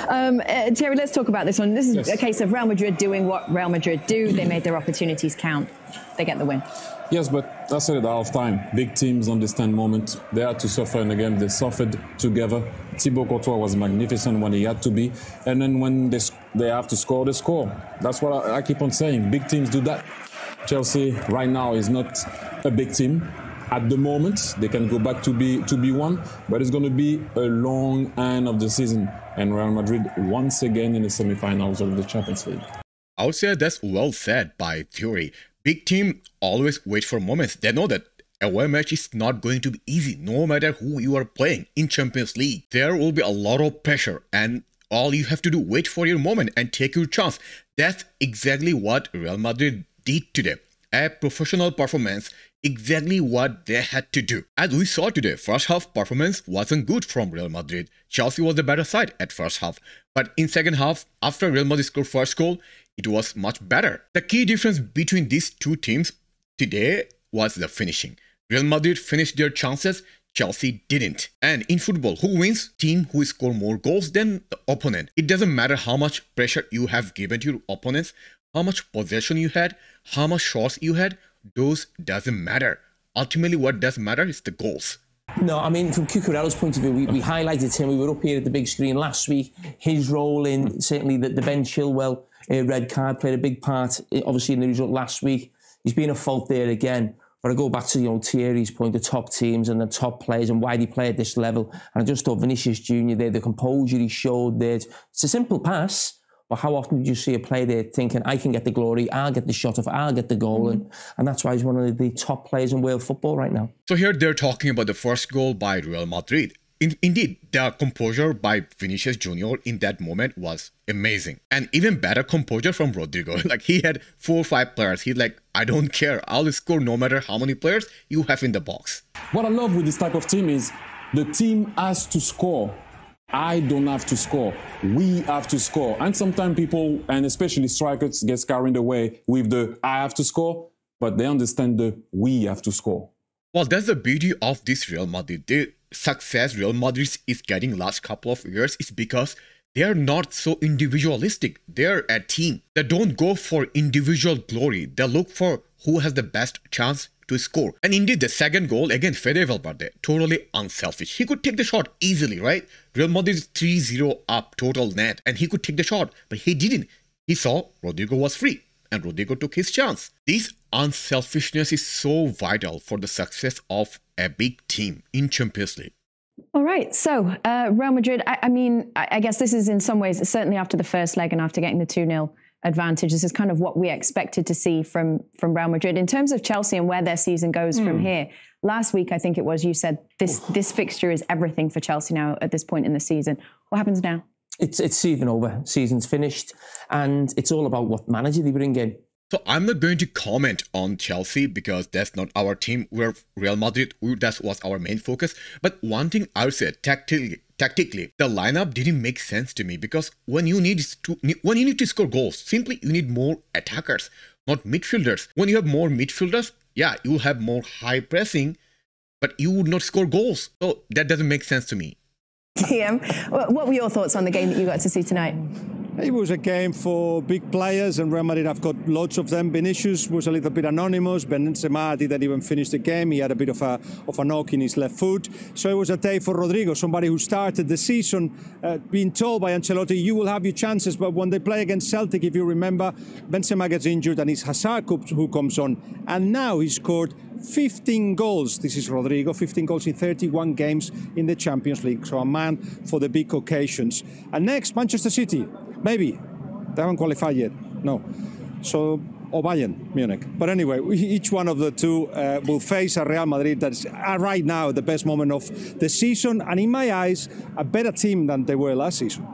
Thierry, let's talk about this one. This is a case of Real Madrid doing what Real Madrid do. They made their opportunities count. They get the win. Yes, but I said at half-time, big teams understand moment. They had to suffer in the game. They suffered together. Thibaut Courtois was magnificent when he had to be. And then when they have to score, they score. That's what I keep on saying. Big teams do that. Chelsea right now is not a big team. At the moment, they can go back to be one, but it's going to be a long end of the season. And Real Madrid once again in the semi-finals of the Champions League. I would say that's well said by Thierry. Big team always wait for moments. They know that away match is not going to be easy, no matter who you are playing in Champions League. There will be a lot of pressure, and all you have to do, wait for your moment and take your chance. That's exactly what Real Madrid did today. A professional performance, exactly what they had to do. As we saw today, first half performance wasn't good from Real Madrid. Chelsea was the better side at first half. But in second half, after Real Madrid scored first goal, it was much better. The key difference between these two teams today was the finishing. Real Madrid finished their chances, Chelsea didn't. And in football, who wins? Team who score more goals than the opponent. It doesn't matter how much pressure you have given to your opponents, how much possession you had, how much shots you had, those doesn't matter. Ultimately, what does matter is the goals. No, I mean, from Cucurella's point of view, we highlighted him. We were up here at the big screen last week. His role in, certainly, the Ben Chilwell red card played a big part, obviously, in the result last week. He's been at fault there again. But I go back to, Thierry's point, the top teams and the top players and why they play at this level. And I just thought Vinicius Jr. there, the composure he showed there. It's a simple pass. But how often do you see a player there thinking, I can get the glory, I'll get the shot off, I'll get the goal. And that's why he's one of the top players in world football right now. So here they're talking about the first goal by Real Madrid. Indeed, the composure by Vinicius Jr. in that moment was amazing. And even better composure from Rodrigo. Like, he had 4 or 5 players. He's like, I don't care, I'll score no matter how many players you have in the box. What I love with this type of team is the team has to score. I don't have to score. We have to score. And sometimes people, and especially strikers, get carried away with the I have to score, but they understand the we have to score. Well, that's the beauty of this Real Madrid. The success Real Madrid is getting last couple of years is because they are not so individualistic. They're a team. They don't go for individual glory. They look for who has the best chance to score. And indeed, the second goal against Fede Valverde, totally unselfish. He could take the shot easily, right? Real Madrid is 3-0 up total net, and he could take the shot, but he didn't. He saw Rodrigo was free, and Rodrigo took his chance. This unselfishness is so vital for the success of a big team in Champions League. All right, so Real Madrid, I guess this is in some ways, certainly after the first leg and after getting the 2-0 advantage, this is kind of what we expected to see from Real Madrid. In terms of Chelsea and where their season goes from here, last week, I think it was, you said this fixture is everything for Chelsea now at this point in the season. What happens now? It's season over, season's finished, and it's all about what manager they bring in. So I'm not going to comment on Chelsea because that's not our team. We're Real Madrid. That was our main focus. But one thing I would say, tactically, the lineup didn't make sense to me because when you need to score goals, simply you need more attackers, not midfielders. When you have more midfielders, yeah, you will have more high pressing, but you would not score goals. So that doesn't make sense to me. TM, what were your thoughts on the game that you got to see tonight? It was a game for big players, and Real Madrid have got lots of them. Vinicius was a little bit anonymous. Benzema didn't even finish the game. He had a bit of a knock in his left foot. So it was a day for Rodrigo, somebody who started the season being told by Ancelotti, you will have your chances. But when they play against Celtic, if you remember, Benzema gets injured and it's Hazard who comes on. And now he scored 15 goals. This is Rodrigo, 15 goals in 31 games in the Champions League. So a man for the big occasions. And next, Manchester City. Maybe. They haven't qualified yet. No. So, or Bayern Munich. But anyway, each one of the two will face a Real Madrid that's right now the best moment of the season. And in my eyes, a better team than they were last season.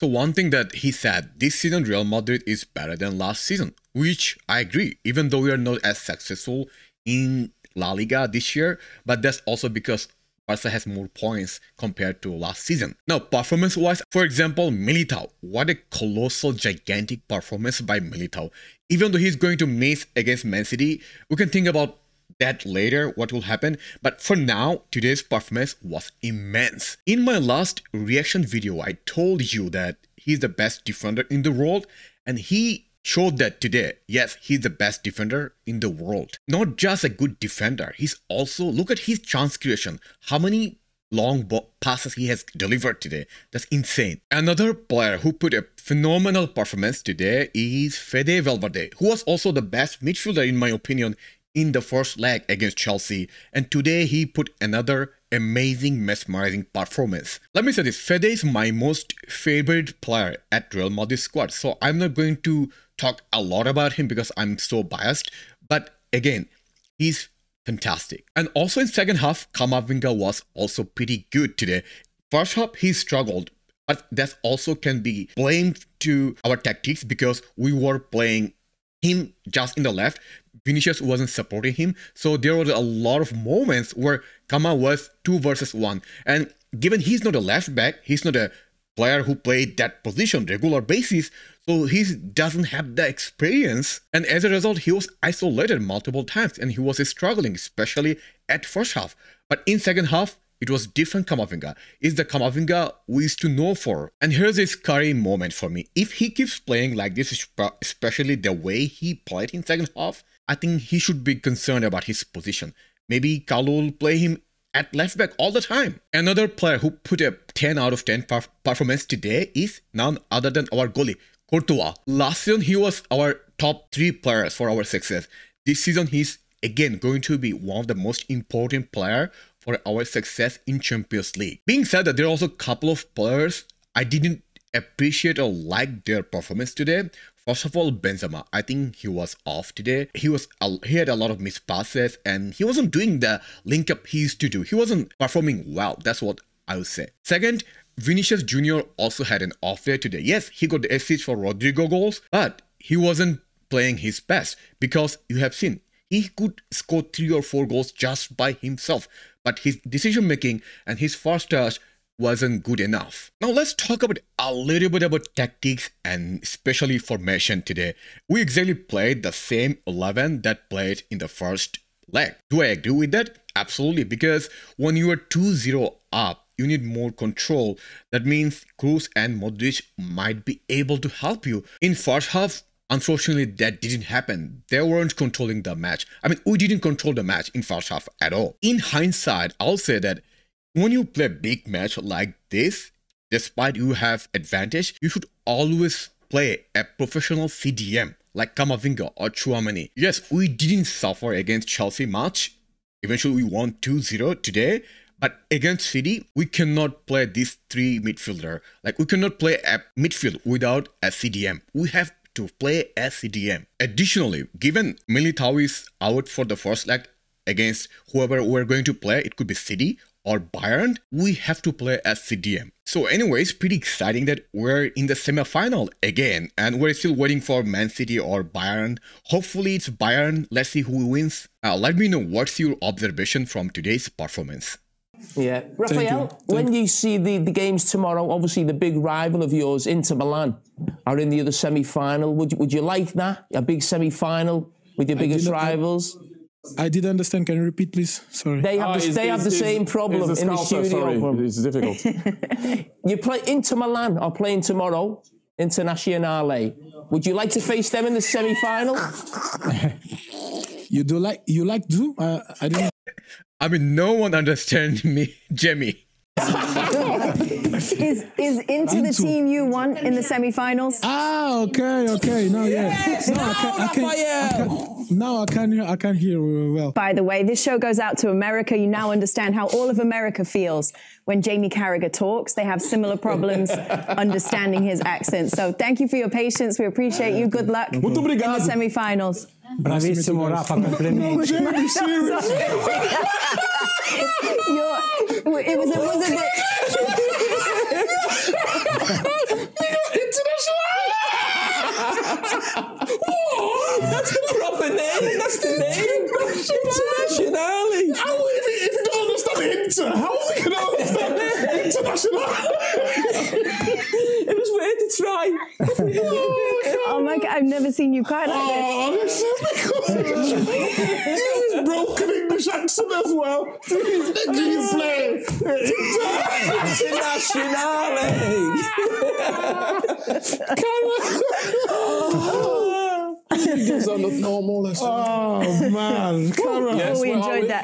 So one thing that he said, this season Real Madrid is better than last season, which I agree, even though we are not as successful in La Liga this year, but that's also because Barca has more points compared to last season. Now, performance-wise, for example, Militao. What a colossal, gigantic performance by Militao. Even though he's going to miss against Man City, we can think about that later what will happen, but for now, today's performance was immense. In my last reaction video, I told you that he's the best defender in the world, and he showed that today. Yes, he's the best defender in the world. Not just a good defender, he's also, look at his chance creation. How many long passes he has delivered today. That's insane. Another player who put a phenomenal performance today is Fede Valverde, who was also the best midfielder in my opinion in the first leg against Chelsea, and today he put another amazing, mesmerizing performance. Let me say this, Fede is my most favorite player at Real Madrid squad, so I'm not going to talk a lot about him because I'm so biased, but again, he's fantastic. And also in second half, Carragher was also pretty good today. First half, he struggled, but that also can be blamed to our tactics because we were playing him just in the left. Vinicius wasn't supporting him, so there were a lot of moments where Kama was 2 versus 1. And given he's not a left back, he's not a player who played that position regular basis, so he doesn't have the experience, and as a result he was isolated multiple times and he was struggling, especially at first half. But in second half it was different. Carragher is the Carragher we used to know for. And here's a scary moment for me. If he keeps playing like this, especially the way he played in second half, I think he should be concerned about his position. Maybe Carlo will play him at left back all the time. Another player who put a 10 out of 10 performance today is none other than our goalie, Courtois. Last season, he was our top 3 players for our success. This season, he's again going to be one of the most important players for our success in Champions League. Being said that, there are also a couple of players I didn't appreciate or like their performance today. First of all, Benzema. I think he was off today. He had a lot of missed passes and he wasn't doing the link up he used to do. He wasn't performing well. That's what I would say. Second, Vinicius Jr. also had an off day today. Yes, he got the assist for Rodrigo goals, but he wasn't playing his best because you have seen he could score 3 or 4 goals just by himself, but his decision making and his first touch wasn't good enough. Now let's talk about a little bit about tactics and especially formation today. We exactly played the same 11 that played in the first leg. Do I agree with that? Absolutely, because when you are 2-0 up, you need more control. That means Kroos and Modric might be able to help you. In first half, unfortunately, that didn't happen. They weren't controlling the match. I mean, we didn't control the match in first half at all. In hindsight, I'll say that when you play a big match like this, despite you have advantage, you should always play a professional CDM like Carragher or Tchouaméni. Yes, we didn't suffer against Chelsea much. Eventually, we won 2-0 today. But against City, we cannot play these 3 midfielder. Like, we cannot play a midfield without a CDM. We have to play a CDM. Additionally, given Militao is out for the first leg against whoever we're going to play, it could be City or Bayern, we have to play as CDM. So anyways, pretty exciting that we're in the semi-final again, and we're still waiting for Man City or Bayern. Hopefully it's Bayern. Let's see who wins. Let me know what's your observation from today's performance. Yeah, Raphael, when you see the games tomorrow, obviously the big rival of yours, Inter Milan, are in the other semi-final. Would you like that? A big semi-final with your biggest rivals? I didn't understand. Can you repeat, please? Sorry. They have the same problem in the studio. Sorry. It's difficult. You play Inter Milan are playing tomorrow, Internazionale. Would you like to face them in the semi-final? You like to? I didn't. I mean, no one understands me, Jamie. Is Inter the team you want in the semi-finals? Ah, okay. No, yes. No, I can hear well. By the way, this show goes out to America. You now understand how all of America feels when Jamie Carragher talks. They have similar problems understanding his accent. So thank you for your patience. We appreciate you. Good luck in the semi-finals. Bravissimo Rafa, complimenti. It was a That's the proper name. That's the name. Internazionale. If you don't understand Inter, how is he going to understand International? It was weird to try. Oh my I've never seen you cry like this. His broken English accent as well. Did you play? Internationale! He does not look normal. Oh man, Oh, we enjoyed that.